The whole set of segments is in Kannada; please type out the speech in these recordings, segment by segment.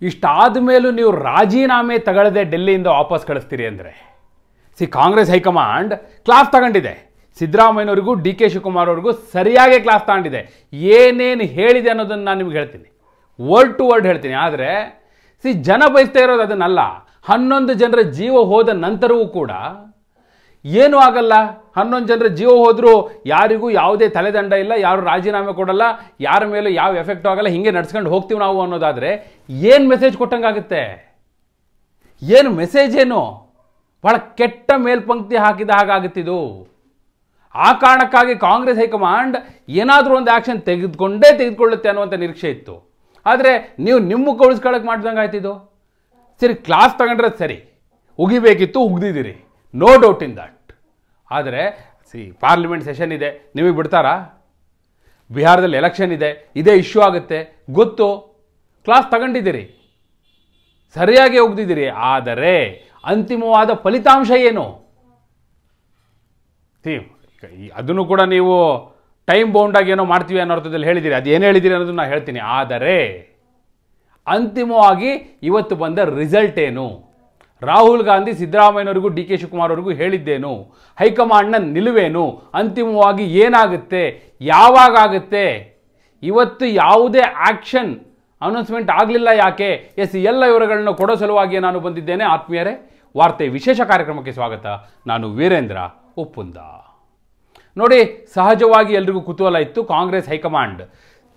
ಇಷ್ಟಾದ ಮೇಲೂ ನೀವು ರಾಜೀನಾಮೆ ತಗೊಳ್ಳದೆ ಡೆಲ್ಲಿಯಿಂದ ವಾಪಸ್ ಕಳಿಸ್ತೀರಿ ಅಂದರೆ ಕಾಂಗ್ರೆಸ್ ಹೈಕಮಾಂಡ್ ಕ್ಲಾಸ್ ತಗೊಂಡಿದೆ. ಸಿದ್ದರಾಮಯ್ಯನವರಿಗೂ ಡಿ ಕೆ ಶಿವಕುಮಾರ್ ಅವ್ರಿಗೂ ಸರಿಯಾಗಿ ಕ್ಲಾಸ್ ತಗೊಂಡಿದೆ. ಏನೇನು ಹೇಳಿದೆ ಅನ್ನೋದನ್ನು ನಾನು ನಿಮ್ಗೆ ಹೇಳ್ತೀನಿ, ವರ್ಡ್ ಟು ವರ್ಡ್ ಹೇಳ್ತೀನಿ. ಆದರೆ ಜನ ಬಯಸ್ತಾ ಇರೋದು ಅದನ್ನಲ್ಲ. 11 ಜನರ ಜೀವ ಹೋದ ನಂತರವೂ ಕೂಡ ಏನೂ ಆಗಲ್ಲ. 11 ಜನರ ಜೀವ ಹೋದರೂ ಯಾರಿಗೂ ಯಾವುದೇ ತಲೆದಂಡ ಇಲ್ಲ, ಯಾರು ರಾಜೀನಾಮೆ ಕೊಡಲ್ಲ, ಯಾರ ಮೇಲೂ ಯಾವ ಎಫೆಕ್ಟ್ ಆಗಲ್ಲ, ಹೀಗೆ ನಡ್ಸ್ಕೊಂಡು ಹೋಗ್ತೀವಿ ನಾವು ಅನ್ನೋದಾದರೆ ಏನು ಮೆಸೇಜ್ ಕೊಟ್ಟಂಗಾಗುತ್ತೆ? ಏನು ಮೆಸೇಜ್ ಏನು? ಭಾಳ ಕೆಟ್ಟ ಮೇಲ್ಪಂಕ್ತಿ ಹಾಕಿದ ಹಾಗಾಗುತ್ತಿದ್ದು. ಆ ಕಾರಣಕ್ಕಾಗಿ ಕಾಂಗ್ರೆಸ್ ಹೈಕಮಾಂಡ್ ಏನಾದರೂ ಒಂದು ಆ್ಯಕ್ಷನ್ ತೆಗೆದುಕೊಳ್ಳುತ್ತೆ ಅನ್ನುವಂಥ ನಿರೀಕ್ಷೆ ಇತ್ತು. ಆದರೆ ನೀವು ನಿಮ್ಮ ಉಳಿಸ್ಕೊಳ್ಳೋಕೆ ಮಾಡ್ದಂಗೆ ಆಯ್ತಿದ್ದು. ಸರಿ, ಕ್ಲಾಸ್ ತಗೊಂಡ್ರೆ ಸರಿ, ಉಗಿಬೇಕಿತ್ತು, ಉಗ್ದಿದ್ದೀರಿ, ನೋ ಡೌಟ್ ಇನ್ ದಟ್. ಆದರೆ ಪಾರ್ಲಿಮೆಂಟ್ ಸೆಷನ್ ಇದೆ, ನಿಮಗೆ ಬಿಡ್ತಾರಾ? ಬಿಹಾರದಲ್ಲಿ ಎಲೆಕ್ಷನ್ ಇದೆ, ಇದೇ ಇಶ್ಯೂ ಆಗುತ್ತೆ ಗೊತ್ತು. ಕ್ಲಾಸ್ ತಗೊಂಡಿದ್ದೀರಿ, ಸರಿಯಾಗಿ ಉಗ್ದಿದ್ದೀರಿ. ಆದರೆ ಅಂತಿಮವಾದ ಫಲಿತಾಂಶ ಏನು? ಅದನ್ನು ಕೂಡ ನೀವು ಟೈಮ್ ಬೌಂಡಾಗಿ ಏನೋ ಮಾಡ್ತೀವಿ ಅನ್ನೋ ಅರ್ಥದಲ್ಲಿ ಹೇಳಿದ್ದೀರಿ. ಅದು ಏನು ಹೇಳಿದ್ದೀರಿ ಅನ್ನೋದನ್ನು ನಾನು ಹೇಳ್ತೀನಿ. ಆದರೆ ಅಂತಿಮವಾಗಿ ಇವತ್ತು ಬಂದ ರಿಸಲ್ಟ್ ಏನು? ರಾಹುಲ್ ಗಾಂಧಿ ಸಿದ್ದರಾಮಯ್ಯನವರಿಗೂ ಡಿ ಕೆ ಶಿವಕುಮಾರ್ ಅವರಿಗೂ ಹೇಳಿದ್ದೇನು? ಹೈಕಮಾಂಡ್ನ ನಿಲುವೇನು? ಅಂತಿಮವಾಗಿ ಏನಾಗುತ್ತೆ? ಯಾವಾಗ ಆಗುತ್ತೆ? ಇವತ್ತು ಯಾವುದೇ ಆ್ಯಕ್ಷನ್ ಅನೌನ್ಸ್ಮೆಂಟ್ ಆಗಲಿಲ್ಲ. ಯಾಕೆ? ಎಲ್ಲ ವಿವರಗಳನ್ನು ಕೊಡೋ ಸಲುವಾಗಿ ನಾನು ಬಂದಿದ್ದೇನೆ. ಆತ್ಮೀಯರೇ, ವಾರ್ತೆ ವಿಶೇಷ ಕಾರ್ಯಕ್ರಮಕ್ಕೆ ಸ್ವಾಗತ. ನಾನು ವೀರೇಂದ್ರ ಉಪ್ಪುಂದ. ನೋಡಿ, ಸಹಜವಾಗಿ ಎಲ್ರಿಗೂ ಕುತೂಹಲ ಇತ್ತು. ಕಾಂಗ್ರೆಸ್ ಹೈಕಮಾಂಡ್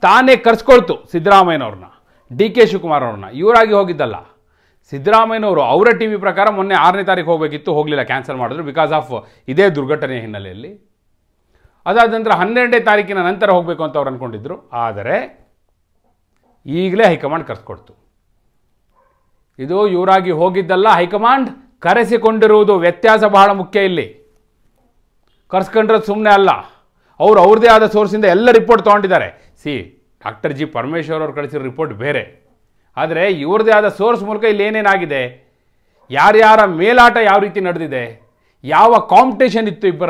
ತಾನೇ ಕರ್ಸ್ಕೊಳ್ತು ಸಿದ್ದರಾಮಯ್ಯನವ್ರನ್ನ, ಡಿ ಕೆ ಶಿವಕುಮಾರ್ ಅವ್ರನ್ನ. ಇವರಾಗಿ ಹೋಗಿದ್ದಲ್ಲ. ಸಿದ್ದರಾಮಯ್ಯನವರು ಅವರ ಟಿ ವಿ ಪ್ರಕಾರ ಮೊನ್ನೆ 6ನೇ ತಾರೀಕು ಹೋಗಬೇಕಿತ್ತು, ಹೋಗಲಿಲ್ಲ, ಕ್ಯಾನ್ಸಲ್ ಮಾಡಿದ್ರು ಬಿಕಾಸ್ ಆಫ್ ಇದೇ ದುರ್ಘಟನೆಯ ಹಿನ್ನೆಲೆಯಲ್ಲಿ. ಅದಾದ ನಂತರ 12ನೇ ತಾರೀಕಿನ ನಂತರ ಹೋಗಬೇಕು ಅಂತ ಅವ್ರು ಅಂದ್ಕೊಂಡಿದ್ರು. ಆದರೆ ಈಗಲೇ ಹೈಕಮಾಂಡ್ ಕರ್ಸ್ಕೊಡ್ತು. ಇದು ಇವರಾಗಿ ಹೋಗಿದ್ದಲ್ಲ, ಹೈಕಮಾಂಡ್ ಕರೆಸಿಕೊಂಡಿರುವುದು. ವ್ಯತ್ಯಾಸ ಬಹಳ ಮುಖ್ಯ ಇಲ್ಲಿ. ಕರ್ಸ್ಕೊಂಡ್ರೆ ಸುಮ್ಮನೆ ಅಲ್ಲ, ಅವ್ರದ್ದೇ ಆದ ಸೋರ್ಸಿಂದ ಎಲ್ಲ ರಿಪೋರ್ಟ್ ತೊಗೊಂಡಿದ್ದಾರೆ. ಡಾಕ್ಟರ್ ಜಿ ಪರಮೇಶ್ವರ್ ಅವ್ರು ಕಳಿಸಿರೋ ರಿಪೋರ್ಟ್ ಬೇರೆ. ಆದರೆ ಇವ್ರದ್ದೇ ಆದ ಸೋರ್ಸ್ ಮೂಲಕ ಇಲ್ಲಿ ಏನೇನಾಗಿದೆ, ಯಾರ್ಯಾರ ಮೇಲಾಟ ಯಾವ ರೀತಿ ನಡೆದಿದೆ, ಯಾವ ಕಾಂಪಿಟೇಷನ್ ಇತ್ತು ಇಬ್ಬರ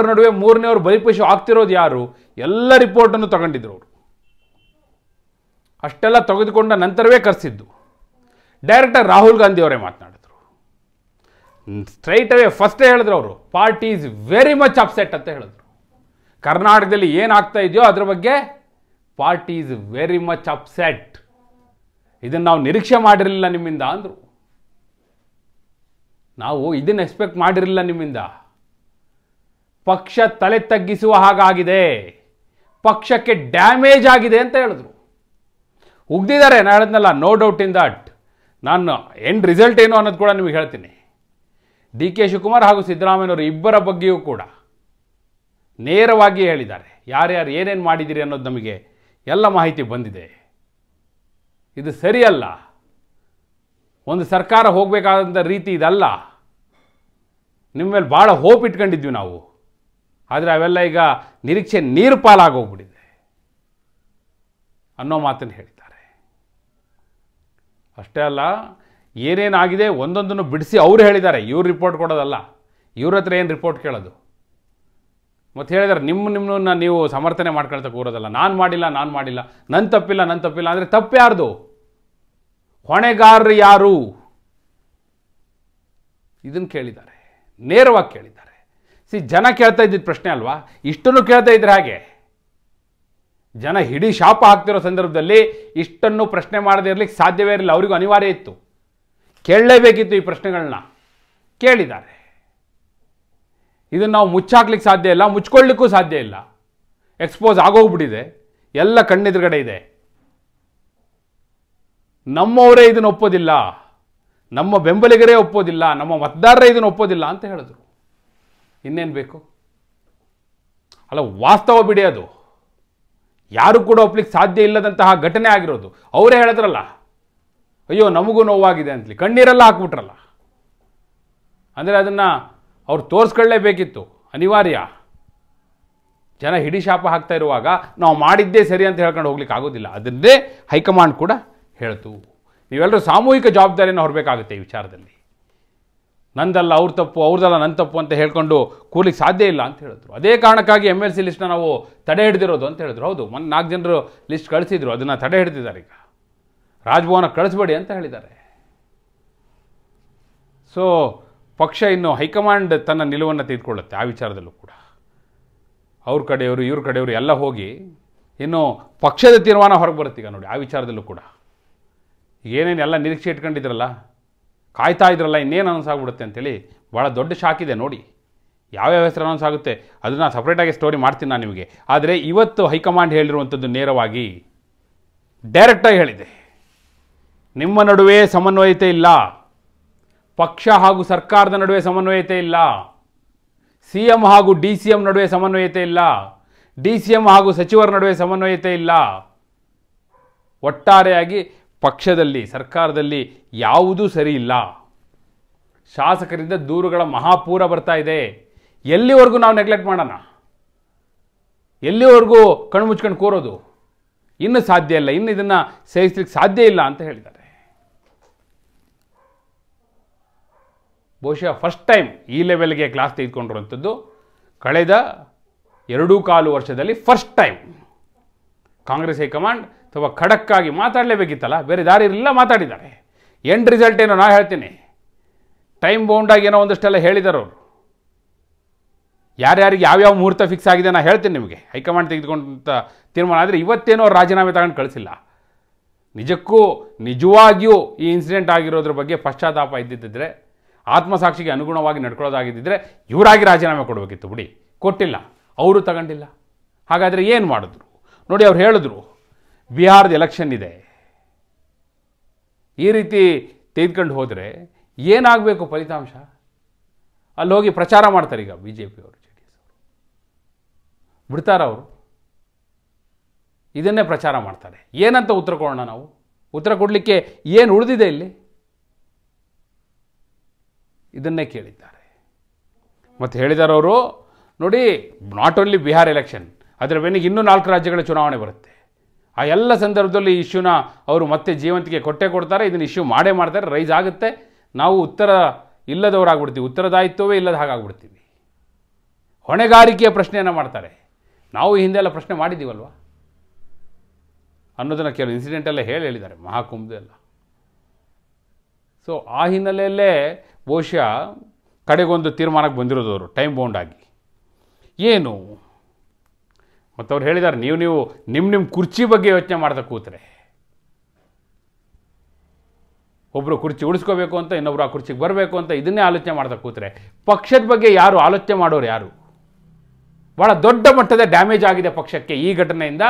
ನಡುವೆ ಮೂರನೇವ್ರು ಬಲಿಪಶು ಆಗ್ತಿರೋದು ಯಾರು, ಎಲ್ಲ ರಿಪೋರ್ಟನ್ನು ತಗೊಂಡಿದ್ರು ಅವರು. ಅಷ್ಟೆಲ್ಲ ತೆಗೆದುಕೊಂಡ ನಂತರವೇ ಕರೆಸಿದ್ದು. ಡೈರೆಕ್ಟರ್ ರಾಹುಲ್ ಗಾಂಧಿ ಅವರೇ ಮಾತನಾಡಿದ್ರು. ಸ್ಟ್ರೈಟ್ ಅವೇ ಫಸ್ಟೇ ಹೇಳಿದ್ರು ಅವರು, party is very much upset ಅಂತ ಹೇಳಿದ್ರು. ಕರ್ನಾಟಕದಲ್ಲಿ ಏನಾಗ್ತಾ ಇದೆಯೋ ಅದ್ರ ಬಗ್ಗೆ party is very much upset. ಇದನ್ನು ನಾವು ನಿರೀಕ್ಷೆ ಮಾಡಿರಲಿಲ್ಲ ನಿಮ್ಮಿಂದ ಅಂದರು. ನಾವು ಇದನ್ನು ಎಕ್ಸ್ಪೆಕ್ಟ್ ಮಾಡಿರಲಿಲ್ಲ ನಿಮ್ಮಿಂದ. ಪಕ್ಷ ತಲೆ ತಗ್ಗಿಸುವ ಹಾಗಾಗಿದೆ, ಪಕ್ಷಕ್ಕೆ ಡ್ಯಾಮೇಜ್ ಆಗಿದೆ ಅಂತ ಹೇಳಿದ್ರು. ಉಗ್ದಿದ್ದಾರೆ, ನಾನು ಹೇಳಿದ್ನಲ್ಲ, ನೋ ಡೌಟ್ ಇನ್ ದಟ್. ನಾನು ಎಂಡ್ ರಿಸಲ್ಟ್ ಏನು ಅನ್ನೋದು ಕೂಡ ನಿಮಗೆ ಹೇಳ್ತೀನಿ. ಡಿ ಕೆ ಶಿವಕುಮಾರ್ ಹಾಗೂ ಸಿದ್ದರಾಮಯ್ಯನವರು ಇಬ್ಬರ ಬಗ್ಗೆಯೂ ಕೂಡ ನೇರವಾಗಿ ಹೇಳಿದ್ದಾರೆ. ಯಾರ್ಯಾರು ಏನೇನು ಮಾಡಿದ್ದೀರಿ ಅನ್ನೋದು ನಮಗೆ ಎಲ್ಲ ಮಾಹಿತಿ ಬಂದಿದೆ. ಇದು ಸರಿಯಲ್ಲ. ಒಂದು ಸರ್ಕಾರ ಹೋಗಬೇಕಾದಂಥ ರೀತಿ ಇದಲ್ಲ. ನಿಮ್ಮ ಮೇಲೆ ಭಾಳ ಹೋಪ್ ಇಟ್ಕೊಂಡಿದ್ವಿ ನಾವು. ಆದರೆ ಅವೆಲ್ಲ ಈಗ ನಿರೀಕ್ಷೆ ನೀರು ಪಾಲಾಗೋಗ್ಬಿಟ್ಟಿದೆ ಅನ್ನೋ ಮಾತನ್ನು ಹೇಳಿದ್ದಾರೆ. ಅಷ್ಟೇ ಅಲ್ಲ, ಏನೇನಾಗಿದೆ ಒಂದೊಂದನ್ನು ಬಿಡಿಸಿ ಅವರು ಹೇಳಿದ್ದಾರೆ. ಇವ್ರು ರಿಪೋರ್ಟ್ ಕೊಡೋದಲ್ಲ, ಇವ್ರ ಹತ್ರ ಏನು ರಿಪೋರ್ಟ್ ಕೇಳೋದು. ಮತ್ತು ಹೇಳಿದ್ದಾರೆ, ನಿಮ್ಮನ್ನ ನೀವು ಸಮರ್ಥನೆ ಮಾಡ್ಕೊಳ್ತಾ ಕೂರೋದಲ್ಲ. ನಾನು ಮಾಡಿಲ್ಲ, ನನ್ನ ತಪ್ಪಿಲ್ಲ ಅಂದರೆ ತಪ್ಪು ಯಾರ್ದು? ಹೊಣೆಗಾರರು ಯಾರು? ಇದನ್ನು ಕೇಳಿದ್ದಾರೆ, ನೇರವಾಗಿ ಕೇಳಿದ್ದಾರೆ. ಜನ ಕೇಳ್ತಾ ಇದ್ದಿದ್ದ ಪ್ರಶ್ನೆ ಅಲ್ವಾ? ಇಷ್ಟನ್ನು ಕೇಳ್ತಾ ಇದ್ರೆ ಹಾಗೆ ಜನ ಹಿಡೀ ಶಾಪ ಹಾಕ್ತಿರೋ ಸಂದರ್ಭದಲ್ಲಿ ಇಷ್ಟನ್ನು ಪ್ರಶ್ನೆ ಮಾಡದೇ ಇರಲಿಕ್ಕೆ ಸಾಧ್ಯವೇ ಇರಲಿಲ್ಲ. ಅವರಿಗೂ ಅನಿವಾರ್ಯ ಇತ್ತು, ಕೇಳಲೇಬೇಕಿತ್ತು. ಈ ಪ್ರಶ್ನೆಗಳನ್ನ ಕೇಳಿದ್ದಾರೆ. ಇದನ್ನು ನಾವು ಮುಚ್ಚಾಕ್ಲಿಕ್ಕೆ ಸಾಧ್ಯ ಇಲ್ಲ, ಮುಚ್ಕೊಳ್ಳಿಕ್ಕೂ ಸಾಧ್ಯ ಇಲ್ಲ. ಎಕ್ಸ್ಪೋಸ್ ಆಗೋಗ್ಬಿಟ್ಟಿದೆ, ಎಲ್ಲ ಕಣ್ಣೆದುರುಗಡೆ ಇದೆ. ನಮ್ಮವರೇ ಇದನ್ನು ಒಪ್ಪೋದಿಲ್ಲ, ನಮ್ಮ ಬೆಂಬಲಿಗರೇ ಒಪ್ಪೋದಿಲ್ಲ, ನಮ್ಮ ಮತದಾರರೇ ಇದನ್ನು ಒಪ್ಪೋದಿಲ್ಲ ಅಂತ ಹೇಳಿದ್ರು. ಇನ್ನೇನು ಬೇಕು? ಅಲ್ಲ, ವಾಸ್ತವ ಬಿಡಿ, ಅದು ಯಾರು ಕೂಡ ಒಪ್ಲಿಕ್ಕೆ ಸಾಧ್ಯ ಇಲ್ಲದಂತಹ ಘಟನೆ ಆಗಿರೋದು. ಅವರೇ ಹೇಳಿದ್ರಲ್ಲ, ಅಯ್ಯೋ ನಮಗೂ ನೋವಾಗಿದೆ ಅಂತಲಿ, ಕಣ್ಣೀರೆಲ್ಲ ಹಾಕ್ಬಿಟ್ರಲ್ಲ. ಅಂದರೆ ಅದನ್ನು ಅವ್ರು ತೋರಿಸ್ಕೊಳ್ಳೇಬೇಕಿತ್ತು, ಅನಿವಾರ್ಯ. ಜನ ಹಿಡಿ ಶಾಪ ಹಾಕ್ತಾ ಇರುವಾಗ ನಾವು ಮಾಡಿದ್ದೇ ಸರಿ ಅಂತ ಹೇಳ್ಕೊಂಡು ಹೋಗ್ಲಿಕ್ಕೆ ಆಗೋದಿಲ್ಲ. ಅದನ್ನೇ ಹೈಕಮಾಂಡ್ ಕೂಡ ಹೇಳ್ತು. ನೀವೆಲ್ಲರೂ ಸಾಮೂಹಿಕ ಜವಾಬ್ದಾರಿಯನ್ನು ಹೊರಬೇಕಾಗುತ್ತೆ ಈ ವಿಚಾರದಲ್ಲಿ. ನಂದಲ್ಲ ಅವ್ರ ತಪ್ಪು, ಅವ್ರದಲ್ಲ ನನ್ನ ತಪ್ಪು ಅಂತ ಹೇಳ್ಕೊಂಡು ಕೂರ್ಲಿಕ್ಕೆ ಸಾಧ್ಯ ಇಲ್ಲ ಅಂತ ಹೇಳಿದ್ರು. ಅದೇ ಕಾರಣಕ್ಕಾಗಿ MLC ಲಿಸ್ಟ್ನ ನಾವು ತಡೆ ಹಿಡಿದಿರೋದು ಅಂತ ಹೇಳಿದ್ರು. ಹೌದು, 4 ಜನರು ಲಿಸ್ಟ್ ಕಳಿಸಿದ್ರು, ಅದನ್ನು ತಡೆ ಹಿಡಿದಿದ್ದಾರೆ. ಈಗ ರಾಜಭವನ ಕಳಿಸ್ಬೇಡಿ ಅಂತ ಹೇಳಿದ್ದಾರೆ. ಸೊ ಪಕ್ಷ ಇನ್ನು ಹೈಕಮಾಂಡ್ ತನ್ನ ನಿಲುವನ್ನು ತೆಗೆದುಕೊಳ್ಳುತ್ತೆ ಆ ವಿಚಾರದಲ್ಲೂ ಕೂಡ. ಅವ್ರ ಕಡೆಯವರು ಇವ್ರ ಕಡೆಯವರು ಎಲ್ಲ ಹೋಗಿ ಇನ್ನು ಪಕ್ಷದ ತೀರ್ಮಾನ ಹೊರಗೆ ಬರುತ್ತೆ ಈಗ ನೋಡಿ ಆ ವಿಚಾರದಲ್ಲೂ ಕೂಡ. ಏನೇನು ಎಲ್ಲ ನಿರೀಕ್ಷೆ ಇಟ್ಕೊಂಡಿದ್ರಲ್ಲ, ಕಾಯ್ತಾ ಇದ್ರಲ್ಲ ಇನ್ನೇನು ಅನೌನ್ಸ್ ಆಗಿಬಿಡುತ್ತೆ ಅಂತೇಳಿ ಭಾಳ ದೊಡ್ಡ ಶಾಕ್ ಇದೆ ನೋಡಿ. ಯಾವ್ಯಾವ ಹೆಸರು ಅನೌನ್ಸ್ ಆಗುತ್ತೆ ಅದನ್ನು ಸಪ್ರೇಟಾಗಿ ಸ್ಟೋರಿ ಮಾಡ್ತೀನಿ ನಾನು ನಿಮಗೆ. ಆದರೆ ಇವತ್ತು ಹೈಕಮಾಂಡ್ ಹೇಳಿರುವಂಥದ್ದು ನೇರವಾಗಿ ಡೈರೆಕ್ಟಾಗಿ ಹೇಳಿದೆ, ನಿಮ್ಮ ನಡುವೆ ಸಮನ್ವಯತೆ ಇಲ್ಲ, ಪಕ್ಷ ಹಾಗೂ ಸರ್ಕಾರದ ನಡುವೆ ಸಮನ್ವಯತೆ ಇಲ್ಲ, CM ಹಾಗೂ DCM ನಡುವೆ ಸಮನ್ವಯತೆ ಇಲ್ಲ, DCM ಹಾಗೂ ಸಚಿವರ ನಡುವೆ ಸಮನ್ವಯತೆ ಇಲ್ಲ. ಒಟ್ಟಾರೆಯಾಗಿ ಪಕ್ಷದಲ್ಲಿ ಸರ್ಕಾರದಲ್ಲಿ ಯಾವುದೂ ಸರಿ ಇಲ್ಲ. ಶಾಸಕರಿಂದ ದೂರುಗಳ ಮಹಾಪೂರ ಬರ್ತಾ ಇದೆ. ಎಲ್ಲಿವರೆಗೂ ನಾವು ನೆಗ್ಲೆಕ್ಟ್ ಮಾಡೋಣ? ಎಲ್ಲಿವರೆಗೂ ಕಣ್ಣು ಮುಚ್ಕೊಂಡು ಕೂರೋದು? ಇನ್ನು ಸಾಧ್ಯ ಇಲ್ಲ, ಇನ್ನು ಇದನ್ನು ಸಹಿಸಲಿಕ್ಕೆ ಸಾಧ್ಯ ಇಲ್ಲ ಅಂತ ಹೇಳಿದ್ದಾರೆ. ಬಹುಶಃ ಫಸ್ಟ್ ಟೈಮ್ ಈ ಲೆವೆಲ್ಗೆ ಕ್ಲಾಸ್ ತೆಗೆದುಕೊಂಡಿರುವಂಥದ್ದು ಕಳೆದ 2.25 ವರ್ಷದಲ್ಲಿ ಫಸ್ಟ್ ಟೈಮ್. ಕಾಂಗ್ರೆಸ್ ಹೈಕಮಾಂಡ್ ಅಥವಾ ಖಡಕ್ಕಾಗಿ ಮಾತಾಡಲೇಬೇಕಿತ್ತಲ್ಲ, ಬೇರೆ ದಾರಿ ಇರಲಿಲ್ಲ, ಮಾತಾಡಿದ್ದಾರೆ. ಎಂಡ್ ರಿಸಲ್ಟ್ ಏನೋ ನಾನು ಹೇಳ್ತೀನಿ. ಟೈಮ್ ಬೌಂಡಾಗಿ ಏನೋ ಒಂದಷ್ಟೆಲ್ಲ ಹೇಳಿದ್ದಾರೆ ಅವರು. ಯಾರ್ಯಾರಿಗೆ ಯಾವ್ಯಾವ ಮುಹೂರ್ತ ಫಿಕ್ಸ್ ಆಗಿದೆ ನಾನು ಹೇಳ್ತೀನಿ ನಿಮಗೆ. ಹೈಕಮಾಂಡ್ ತೆಗೆದುಕೊಂಡಂಥ ತೀರ್ಮಾನ ಆದರೆ ಇವತ್ತೇನೋ ಅವ್ರು ರಾಜೀನಾಮೆ ತಗೊಂಡು ಕಳಿಸಿಲ್ಲ. ನಿಜವಾಗಿಯೂ ಈ ಇನ್ಸಿಡೆಂಟ್ ಆಗಿರೋದ್ರ ಬಗ್ಗೆ ಪಶ್ಚಾತ್ತಾಪ ಇದ್ದಿದ್ದರೆ, ಆತ್ಮಸಾಕ್ಷಿಗೆ ಅನುಗುಣವಾಗಿ ನಡ್ಕೊಳ್ಳೋದಾಗಿದ್ದರೆ ಇವರಾಗಿ ರಾಜೀನಾಮೆ ಕೊಡಬೇಕಿತ್ತು. ಬಿಡಿ, ಕೊಟ್ಟಿಲ್ಲ, ಅವರು ತಗೊಂಡಿಲ್ಲ. ಹಾಗಾದರೆ ಏನು ಮಾಡಿದ್ರು ನೋಡಿ. ಅವ್ರು ಹೇಳಿದ್ರು ಬಿಹಾರದ ಎಲೆಕ್ಷನ್ ಇದೆ, ಈ ರೀತಿ ತೆಗೆದುಕೊಂಡು ಹೋದರೆ ಏನಾಗಬೇಕು ಫಲಿತಾಂಶ? ಅಲ್ಲಿ ಹೋಗಿ ಪ್ರಚಾರ ಮಾಡ್ತಾರೆ ಈಗ BJP ಅವರು, JDS ಅವರು. ಬಿಡ್ತಾರ ಅವರು? ಇದನ್ನೇ ಪ್ರಚಾರ ಮಾಡ್ತಾರೆ. ಏನಂತ ಉತ್ತರ ಕೊಡೋಣ ನಾವು? ಉತ್ತರ ಕೊಡಲಿಕ್ಕೆ ಏನು ಉಳಿದಿದೆ ಇಲ್ಲಿ? ಇದನ್ನೇ ಕೇಳಿದ್ದಾರೆ. ಮತ್ತು ಹೇಳಿದ್ದಾರೆ ಅವರು, ನೋಡಿ ನಾಟ್ ಓನ್ಲಿ ಬಿಹಾರ್ ಎಲೆಕ್ಷನ್, ಅದರ ಬೆನ್ನಿಗೆ ಇನ್ನೂ 4 ರಾಜ್ಯಗಳ ಚುನಾವಣೆ ಬರುತ್ತೆ. ಆ ಎಲ್ಲ ಸಂದರ್ಭದಲ್ಲಿ ಈ ಇಶ್ಯೂನ ಅವರು ಮತ್ತೆ ಜೀವಂತಿಗೆ ಕೊಡ್ತಾರೆ. ಇದನ್ನು ಇಶ್ಯೂ ಮಾಡೇ ಮಾಡ್ತಾರೆ, ರೈಸ್ ಆಗುತ್ತೆ. ನಾವು ಉತ್ತರ ಇಲ್ಲದವರಾಗ್ಬಿಡ್ತೀವಿ, ಉತ್ತರದಾಯಿತ್ವವೇ ಇಲ್ಲದ ಹಾಗಾಗ್ಬಿಡ್ತೀವಿ. ಹೊಣೆಗಾರಿಕೆಯ ಪ್ರಶ್ನೆಯನ್ನು ಮಾಡ್ತಾರೆ. ನಾವು ಈ ಹಿಂದೆ ಎಲ್ಲ ಪ್ರಶ್ನೆ ಮಾಡಿದ್ದೀವಲ್ವ ಅನ್ನೋದನ್ನು ಕೆಲವು ಇನ್ಸಿಡೆಂಟೆಲ್ಲ ಹೇಳಿದ್ದಾರೆ, ಮಹಾಕುಂಭದೆಲ್ಲ. ಸೊ ಆ ಹಿನ್ನೆಲೆಯಲ್ಲೇ ಬಹುಶಃ ಕಡೆಗೊಂದು ತೀರ್ಮಾನಕ್ಕೆ ಬಂದಿರೋದು ಅವರು, ಟೈಮ್ ಬೌಂಡ್ ಆಗಿ. ಏನು ಮತ್ತು ಅವ್ರು ಹೇಳಿದ್ದಾರೆ, ನೀವು ನಿಮ್ಮ ಕುರ್ಚಿ ಬಗ್ಗೆ ಯೋಚನೆ ಮಾಡ್ತಾ ಕೂತ್ರೆ, ಒಬ್ಬರು ಕುರ್ಚಿ ಉಳಿಸ್ಕೋಬೇಕು ಅಂತ, ಇನ್ನೊಬ್ರು ಆ ಕುರ್ಚಿಗೆ ಬರಬೇಕು ಅಂತ ಇದನ್ನೇ ಆಲೋಚನೆ ಮಾಡ್ತಾ ಕೂತ್ರೆ ಪಕ್ಷದ ಬಗ್ಗೆ ಯಾರು ಆಲೋಚನೆ ಮಾಡೋರು ಯಾರು? ಭಾಳ ದೊಡ್ಡ ಮಟ್ಟದ ಡ್ಯಾಮೇಜ್ ಆಗಿದೆ ಪಕ್ಷಕ್ಕೆ ಈ ಘಟನೆಯಿಂದ.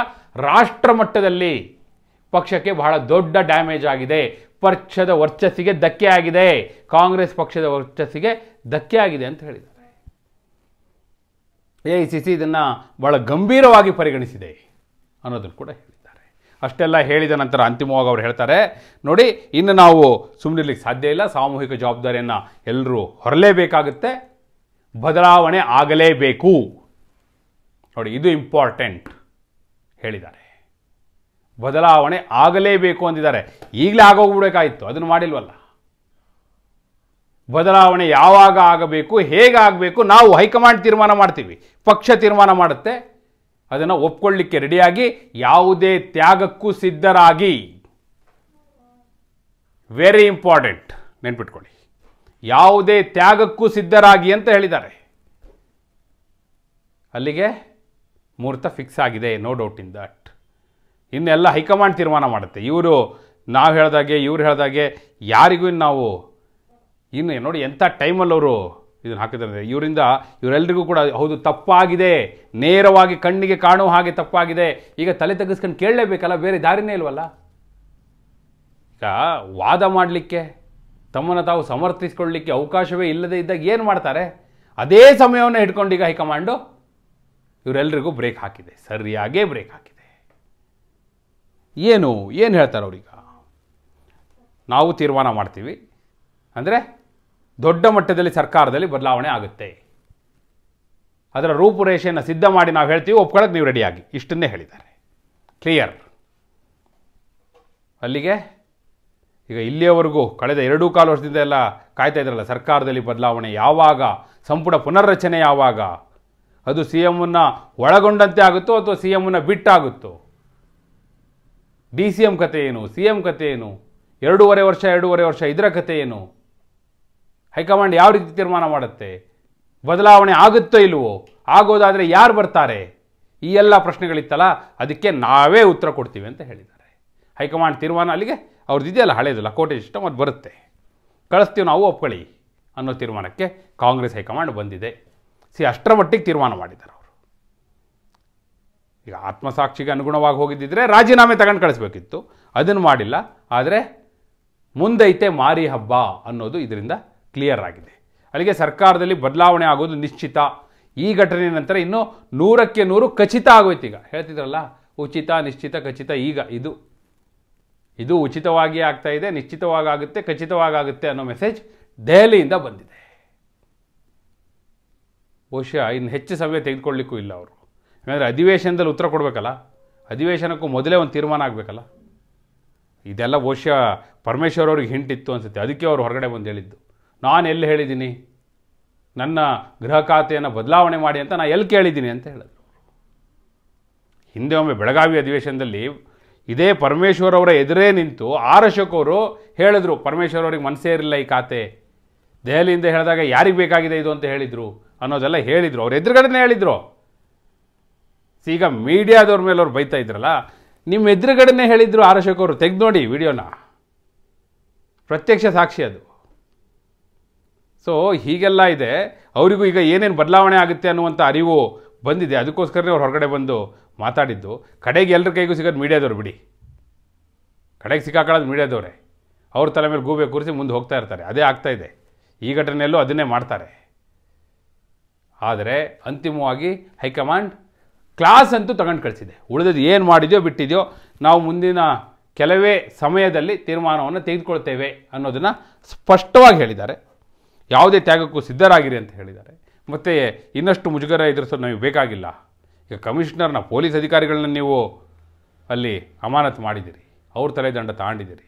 ರಾಷ್ಟ್ರ ಮಟ್ಟದಲ್ಲಿ ಪಕ್ಷಕ್ಕೆ ಬಹಳ ದೊಡ್ಡ ಡ್ಯಾಮೇಜ್ ಆಗಿದೆ. ಪಕ್ಷದ ವರ್ಚಸ್ಸಿಗೆ ಧಕ್ಕೆ ಆಗಿದೆ, ಕಾಂಗ್ರೆಸ್ ಪಕ್ಷದ ವರ್ಚಸ್ಸಿಗೆ ಧಕ್ಕೆ ಆಗಿದೆ ಅಂತ ಹೇಳಿದ್ದಾರೆ. AICC ಇದನ್ನು ಭಾಳ ಗಂಭೀರವಾಗಿ ಪರಿಗಣಿಸಿದೆ ಅನ್ನೋದನ್ನು ಕೂಡ ಹೇಳಿದ್ದಾರೆ. ಅಷ್ಟೆಲ್ಲ ಹೇಳಿದ ನಂತರ ಅಂತಿಮವಾಗಿ ಅವರು ಹೇಳ್ತಾರೆ, ನೋಡಿ ಇನ್ನು ನಾವು ಸುಮ್ಮನಿರ್ಲಿಕ್ಕೆ ಸಾಧ್ಯ ಇಲ್ಲ, ಸಾಮೂಹಿಕ ಜವಾಬ್ದಾರಿಯನ್ನು ಎಲ್ಲರೂ ಹೊರಲೇಬೇಕಾಗುತ್ತೆ, ಬದಲಾವಣೆ ಆಗಲೇಬೇಕು. ನೋಡಿ ಇದು ಇಂಪಾರ್ಟೆಂಟ್ ಹೇಳಿದ್ದಾರೆ. ಬದಲಾವಣೆ ಆಗಲೇಬೇಕು ಅಂದಿದ್ದಾರೆ. ಈಗಲೇ ಆಗೋಗ್ಬಿಡಬೇಕಾಗಿತ್ತು, ಅದನ್ನು ಮಾಡಿಲ್ವಲ್ಲ. ಬದಲಾವಣೆ ಯಾವಾಗ ಆಗಬೇಕು, ಹೇಗೆ ಆಗಬೇಕು, ನಾವು ಹೈಕಮಾಂಡ್ ತೀರ್ಮಾನ ಮಾಡ್ತೀವಿ, ಪಕ್ಷ ತೀರ್ಮಾನ ಮಾಡುತ್ತೆ. ಅದನ್ನು ಒಪ್ಕೊಳ್ಳಿಕ್ಕೆ ರೆಡಿಯಾಗಿ, ಯಾವುದೇ ತ್ಯಾಗಕ್ಕೂ ಸಿದ್ಧರಾಗಿ. ವೆರಿ ಇಂಪಾರ್ಟೆಂಟ್, ನೆನ್ಪಿಟ್ಕೊಳ್ಳಿ, ಯಾವುದೇ ತ್ಯಾಗಕ್ಕೂ ಸಿದ್ಧರಾಗಿ ಅಂತ ಹೇಳಿದ್ದಾರೆ. ಅಲ್ಲಿಗೆ ಮುಹೂರ್ತ ಫಿಕ್ಸ್ ಆಗಿದೆ, ನೋ ಡೌಟ್ ಇನ್ ದಟ್. ಇನ್ನೆಲ್ಲ ಹೈಕಮಾಂಡ್ ತೀರ್ಮಾನ ಮಾಡುತ್ತೆ. ನಾವು ಹೇಳ್ದಾಗೆ ಇವ್ರು ಹೇಳ್ದಾಗೆ ಯಾರಿಗೂ ನಾವು ಇನ್ನು ನೋಡಿ ಎಂಥ ಟೈಮಲ್ಲಿ ಅವರು ಇದನ್ನು ಹಾಕಿದ್ದಾರೆ. ಇವರೆಲ್ಲರಿಗೂ ಕೂಡ ಹೌದು ತಪ್ಪಾಗಿದೆ, ನೇರವಾಗಿ ಕಣ್ಣಿಗೆ ಕಾಣುವ ಹಾಗೆ ತಪ್ಪಾಗಿದೆ. ಈಗ ತಲೆ ತೆಗೆಸ್ಕೊಂಡು ಕೇಳಲೇಬೇಕಲ್ಲ, ಬೇರೆ ದಾರಿನೇ ಇಲ್ವಲ್ಲ. ಈಗ ವಾದ ಮಾಡಲಿಕ್ಕೆ, ತಮ್ಮನ್ನು ತಾವು ಸಮರ್ಥಿಸ್ಕೊಳ್ಳಲಿಕ್ಕೆ ಅವಕಾಶವೇ ಇಲ್ಲದೇ ಇದ್ದಾಗ ಏನು ಮಾಡ್ತಾರೆ? ಅದೇ ಸಮಯವನ್ನು ಹಿಡ್ಕೊಂಡು ಈಗ ಹೈಕಮಾಂಡು ಇವರೆಲ್ಲರಿಗೂ ಬ್ರೇಕ್ ಹಾಕಿದೆ, ಸರಿಯಾಗೇ ಬ್ರೇಕ್ ಹಾಕಿದೆ. ಏನು ಹೇಳ್ತಾರೆ ಅವ್ರೀಗ? ನಾವು ತೀರ್ಮಾನ ಮಾಡ್ತೀವಿ ಅಂದರೆ ದೊಡ್ಡ ಮಟ್ಟದಲ್ಲಿ ಸರ್ಕಾರದಲ್ಲಿ ಬದಲಾವಣೆ ಆಗುತ್ತೆ, ಅದರ ರೂಪುರೇಷೆಯನ್ನು ಸಿದ್ಧ ಮಾಡಿ ನಾವು ಹೇಳ್ತೀವಿ, ಒಪ್ಕೊಳ್ಳೋಕೆ ನೀವು ರೆಡಿಯಾಗಿ, ಇಷ್ಟನ್ನೇ ಹೇಳಿದ್ದಾರೆ. ಕ್ಲಿಯರ್. ಅಲ್ಲಿಗೆ ಈಗ ಇಲ್ಲಿಯವರೆಗೂ ಕಳೆದ 2.25 ವರ್ಷದಿಂದ ಎಲ್ಲ ಕಾಯ್ತಾ ಇದ್ರಲ್ಲ, ಸರ್ಕಾರದಲ್ಲಿ ಬದಲಾವಣೆ ಯಾವಾಗ, ಸಂಪುಟ ಪುನರ್ರಚನೆ ಯಾವಾಗ, ಅದು CMನ್ನು ಒಳಗೊಂಡಂತೆ ಆಗುತ್ತೋ ಅಥವಾ CMನ್ನು ಬಿಟ್ಟಾಗುತ್ತೋ, DCM ಕತೆ ಏನು, CM ಕತೆ ಏನು, 2.5 ವರ್ಷ ಇದರ ಕತೆ ಏನು, ಹೈಕಮಾಂಡ್ ಯಾವ ರೀತಿ ತೀರ್ಮಾನ ಮಾಡುತ್ತೆ, ಬದಲಾವಣೆ ಆಗುತ್ತೋ ಇಲ್ವೋ, ಆಗೋದಾದರೆ ಯಾರು ಬರ್ತಾರೆ, ಈ ಎಲ್ಲ ಪ್ರಶ್ನೆಗಳಿತ್ತಲ್ಲ, ಅದಕ್ಕೆ ನಾವೇ ಉತ್ತರ ಕೊಡ್ತೀವಿ ಅಂತ ಹೇಳಿದ್ದಾರೆ. ಹೈಕಮಾಂಡ್ ತೀರ್ಮಾನ ಅಲ್ಲಿಗೆ ಅವ್ರದ್ದು ಇದೆಯಲ್ಲ ಹಳೇದು ಲಕೋಟೆ ಸಿಸ್ಟಮ್ ಅದು ಬರುತ್ತೆ, ಕಳಿಸ್ತೀವಿ ನಾವು ಒಪ್ಕೊಳ್ಳಿ ಅನ್ನೋ ತೀರ್ಮಾನಕ್ಕೆ ಕಾಂಗ್ರೆಸ್ ಹೈಕಮಾಂಡ್ ಬಂದಿದೆ. ಅಷ್ಟರ ಮಟ್ಟಿಗೆ ತೀರ್ಮಾನ ಮಾಡಿದ್ದಾರೆ ಅವರು. ಈಗ ಆತ್ಮಸಾಕ್ಷಿಗೆ ಅನುಗುಣವಾಗಿ ಹೋಗಿದ್ದಿದ್ರೆ ರಾಜೀನಾಮೆ ತಗೊಂಡು ಕಳಿಸ್ಬೇಕಿತ್ತು, ಅದನ್ನು ಮಾಡಿಲ್ಲ. ಆದರೆ ಮುಂದೈತೆ ಮಾರಿ ಹಬ್ಬ ಅನ್ನೋದು ಇದರಿಂದ ಕ್ಲಿಯರ್ ಆಗಿದೆ. ಅಲ್ಲಿಗೆ ಸರ್ಕಾರದಲ್ಲಿ ಬದಲಾವಣೆ ಆಗೋದು ನಿಶ್ಚಿತ. ಈ ಘಟನೆ ನಂತರ ಇನ್ನೂ 100ಕ್ಕೆ 100 ಖಚಿತ ಆಗೋಯ್ತು. ಈಗ ಹೇಳ್ತಿದ್ರಲ್ಲ ಉಚಿತ ನಿಶ್ಚಿತ ಖಚಿತ, ಈಗ ಇದು ಉಚಿತವಾಗಿ ಆಗ್ತಾ ಇದೆ, ನಿಶ್ಚಿತವಾಗುತ್ತೆ, ಖಚಿತವಾಗುತ್ತೆ ಅನ್ನೋ ಮೆಸೇಜ್ ದೆಹಲಿಯಿಂದ ಬಂದಿದೆ. ಬಹುಶಃ ಇನ್ನು ಹೆಚ್ಚು ಸಮಯ ತೆಗೆದುಕೊಳ್ಳಿಕ್ಕೂ ಇಲ್ಲ ಅವರು. ಯಾಕಂದರೆ ಅಧಿವೇಶನದಲ್ಲಿ ಉತ್ತರ ಕೊಡಬೇಕಲ್ಲ, ಅಧಿವೇಶನಕ್ಕೂ ಮೊದಲೇ ಒಂದು ತೀರ್ಮಾನ ಆಗಬೇಕಲ್ಲ. ಇದೆಲ್ಲ ಬಹುಶಃ ಪರಮೇಶ್ವರ್ ಅವ್ರಿಗೆ ಹಿಂಟಿತ್ತು ಅನಿಸುತ್ತೆ, ಅದಕ್ಕೆ ಅವರು ಹೊರಗಡೆ ಬಂದು ಹೇಳಿದ್ದು. ನಾನು ಎಲ್ಲಿ ಹೇಳಿದ್ದೀನಿ, ನನ್ನ ಗೃಹ ಖಾತೆಯನ್ನು ಬದಲಾವಣೆ ಮಾಡಿ ಅಂತ ನಾನು ಎಲ್ಲಿ ಕೇಳಿದ್ದೀನಿ ಅಂತ ಹೇಳಿದ್ರು. ಹಿಂದೆ ಒಮ್ಮೆ ಬೆಳಗಾವಿ ಅಧಿವೇಶನದಲ್ಲಿ ಇದೇ ಪರಮೇಶ್ವರ್ ಅವರ ಎದುರೇ ನಿಂತು ಆರ್ ಅಶೋಕ್ ಅವರು ಹೇಳಿದ್ರು, ಪರಮೇಶ್ವರ್ ಅವ್ರಿಗೆ ಮನಸ್ಸೇ ಇರಲಿಲ್ಲ ಈ ಖಾತೆ, ದೆಹಲಿಯಿಂದ ಹೇಳಿದಾಗ ಯಾರಿಗೆ ಬೇಕಾಗಿದೆ ಇದು ಅಂತ ಹೇಳಿದರು ಅನ್ನೋದೆಲ್ಲ ಹೇಳಿದರು. ಅವ್ರು ಎದುರುಗಡೆನೇ ಹೇಳಿದರು. ಈಗ ಮೀಡಿಯಾದವ್ರ ಮೇಲೆ ಅವ್ರು ಬೈತಾ ಇದ್ರಲ್ಲ, ನಿಮ್ಮ ಎದುರುಗಡೆನೇ ಹೇಳಿದ್ರು ಆರ್ ಅಶೋಕ್ ಅವರು. ತೆಗೆದು ನೋಡಿ ವಿಡಿಯೋನ, ಪ್ರತ್ಯಕ್ಷ ಸಾಕ್ಷಿ ಅದು. ಸೊ ಹೀಗೆಲ್ಲ ಇದೆ. ಅವರಿಗೂ ಈಗ ಏನೇನು ಬದಲಾವಣೆ ಆಗುತ್ತೆ ಅನ್ನುವಂಥ ಅರಿವು ಬಂದಿದೆ. ಅದಕ್ಕೋಸ್ಕರನೇ ಅವ್ರು ಹೊರಗಡೆ ಬಂದು ಮಾತಾಡಿದ್ದು. ಕಡೆಗೆ ಎಲ್ಲರ ಕೈಗೂ ಸಿಗೋದು ಮೀಡಿಯಾದವ್ರು ಬಿಡಿ, ಕಡೆಗೆ ಸಿಕ್ಕಾಕೊಳ್ಳೋದು ಮೀಡಿಯಾದವರೇ. ಅವ್ರ ತಲೆ ಮೇಲೆ ಗೂಬೆ ಕೂರಿಸಿ ಮುಂದೆ ಹೋಗ್ತಾ ಇರ್ತಾರೆ. ಅದೇ ಆಗ್ತಾ ಇದೆ. ಈ ಘಟನೆಯಲ್ಲೂ ಅದನ್ನೇ ಮಾಡ್ತಾರೆ. ಆದರೆ ಅಂತಿಮವಾಗಿ ಹೈಕಮಾಂಡ್ ಕ್ಲಾಸ್ ಅಂತೂ ತಗೊಂಡು ಕಳಿಸಿದೆ. ಉಳಿದದ್ದು ಏನು ಮಾಡಿದೆಯೋ ಬಿಟ್ಟಿದೆಯೋ ನಾವು ಮುಂದಿನ ಕೆಲವೇ ಸಮಯದಲ್ಲಿ ತೀರ್ಮಾನವನ್ನು ತೆಗೆದುಕೊಳ್ತೇವೆ ಅನ್ನೋದನ್ನು ಸ್ಪಷ್ಟವಾಗಿ ಹೇಳಿದ್ದಾರೆ. ಯಾವುದೇ ತ್ಯಾಗಕ್ಕೂ ಸಿದ್ಧರಾಗಿರಿ ಅಂತ ಹೇಳಿದ್ದಾರೆ. ಮತ್ತು ಇನ್ನಷ್ಟು ಮುಜುಗರ ಎದುರಿಸೋದು ನಮಗೆ ಬೇಕಾಗಿಲ್ಲ. ಈಗ ಕಮಿಷನರ್ನ, ಪೊಲೀಸ್ ಅಧಿಕಾರಿಗಳನ್ನ ನೀವು ಅಲ್ಲಿ ಅಮಾನತು ಮಾಡಿದ್ದೀರಿ, ಅವ್ರ ತಲೆದಂಡ ತಗೊಂಡಿದ್ದೀರಿ.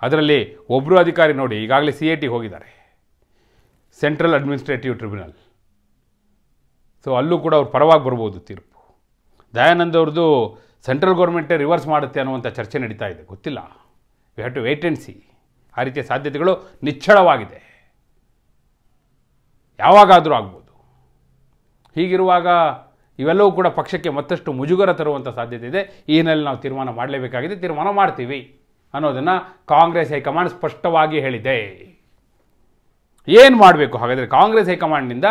ಅದರಲ್ಲಿ ಒಬ್ಬರು ಅಧಿಕಾರಿ ನೋಡಿ ಈಗಾಗಲೇ CIT ಹೋಗಿದ್ದಾರೆ, ಸೆಂಟ್ರಲ್ ಅಡ್ಮಿನಿಸ್ಟ್ರೇಟಿವ್ ಟ್ರಿಬ್ಯುನಲ್. ಸೊ ಅಲ್ಲೂ ಕೂಡ ಅವ್ರು ಪರವಾಗಿ ಬರ್ಬೋದು ತೀರ್ಪು. ದಯಾನಂದ್ ಅವ್ರದ್ದು ಸೆಂಟ್ರಲ್ ಗೌರ್ಮೆಂಟೇ ರಿವರ್ಸ್ ಮಾಡುತ್ತೆ ಅನ್ನುವಂಥ ಚರ್ಚೆ ನಡೀತಾ ಇದೆ, ಗೊತ್ತಿಲ್ಲ. We have to wait and see. ಆ ರೀತಿಯ ಸಾಧ್ಯತೆಗಳು ನಿಚ್ಚಳವಾಗಿದೆ, ಯಾವಾಗಾದರೂ ಆಗ್ಬೋದು. ಹೀಗಿರುವಾಗ ಇವೆಲ್ಲವೂ ಕೂಡ ಪಕ್ಷಕ್ಕೆ ಮತ್ತಷ್ಟು ಮುಜುಗರ ತರುವಂಥ ಸಾಧ್ಯತೆ ಇದೆ. ಈ ಹಿನ್ನೆಲೆಯಲ್ಲಿ ನಾವು ತೀರ್ಮಾನ ಮಾಡಲೇಬೇಕಾಗಿದೆ, ತೀರ್ಮಾನ ಮಾಡ್ತೀವಿ ಅನ್ನೋದನ್ನು ಕಾಂಗ್ರೆಸ್ ಹೈಕಮಾಂಡ್ ಸ್ಪಷ್ಟವಾಗಿ ಹೇಳಿದೆ. ಏನು ಮಾಡಬೇಕು ಹಾಗಾದರೆ ಕಾಂಗ್ರೆಸ್ ಹೈಕಮಾಂಡ್ನಿಂದ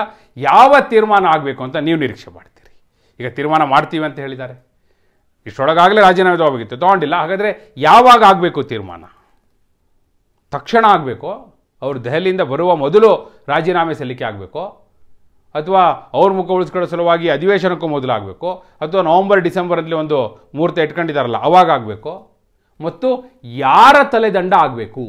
ಯಾವ ತೀರ್ಮಾನ ಆಗಬೇಕು ಅಂತ ನೀವು ನಿರೀಕ್ಷೆ ಮಾಡ್ತೀರಿ? ಈಗ ತೀರ್ಮಾನ ಮಾಡ್ತೀವಿ ಅಂತ ಹೇಳಿದ್ದಾರೆ, ಇಷ್ಟರೊಳಗಾಗಲೇ ರಾಜೀನಾಮೆ ತಗೋಬೇಕಿತ್ತು, ತೊಗೊಂಡಿಲ್ಲ. ಹಾಗಾದರೆ ಯಾವಾಗ ಆಗಬೇಕು ತೀರ್ಮಾನ? ತಕ್ಷಣ ಆಗಬೇಕು? ಅವರು ದೆಹಲಿಯಿಂದ ಬರುವ ಮೊದಲು ರಾಜೀನಾಮೆ ಸಲ್ಲಿಕೆ ಆಗಬೇಕು, ಅಥವಾ ಅವ್ರ ಮುಖ ಉಳಿಸ್ಕೊಳ್ಳೋ ಸಲುವಾಗಿ ಅಧಿವೇಶನಕ್ಕೂ ಮೊದಲು ಆಗಬೇಕು, ಅಥವಾ ನವಂಬರ್ ಡಿಸೆಂಬರಲ್ಲಿ ಒಂದು ಮುಹೂರ್ತ ಇಟ್ಕೊಂಡಿದ್ದಾರಲ್ಲ ಅವಾಗ ಆಗಬೇಕು, ಮತ್ತು ಯಾರ ತಲೆದಂಡ ಆಗಬೇಕು?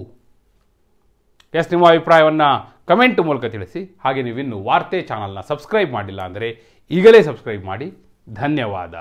ನಿಮ್ಮ ಅಭಿಪ್ರಾಯವನ್ನು ಕಮೆಂಟ್ ಮೂಲಕ ತಿಳಿಸಿ. ಹಾಗೆ ನೀವಿನ್ನೂ ವಾರ್ತೆ ಚಾನಲ್ನ ಸಬ್ಸ್ಕ್ರೈಬ್ ಮಾಡಿಲ್ಲ ಅಂದರೆ ಈಗಲೇ ಸಬ್ಸ್ಕ್ರೈಬ್ ಮಾಡಿ. ಧನ್ಯವಾದ.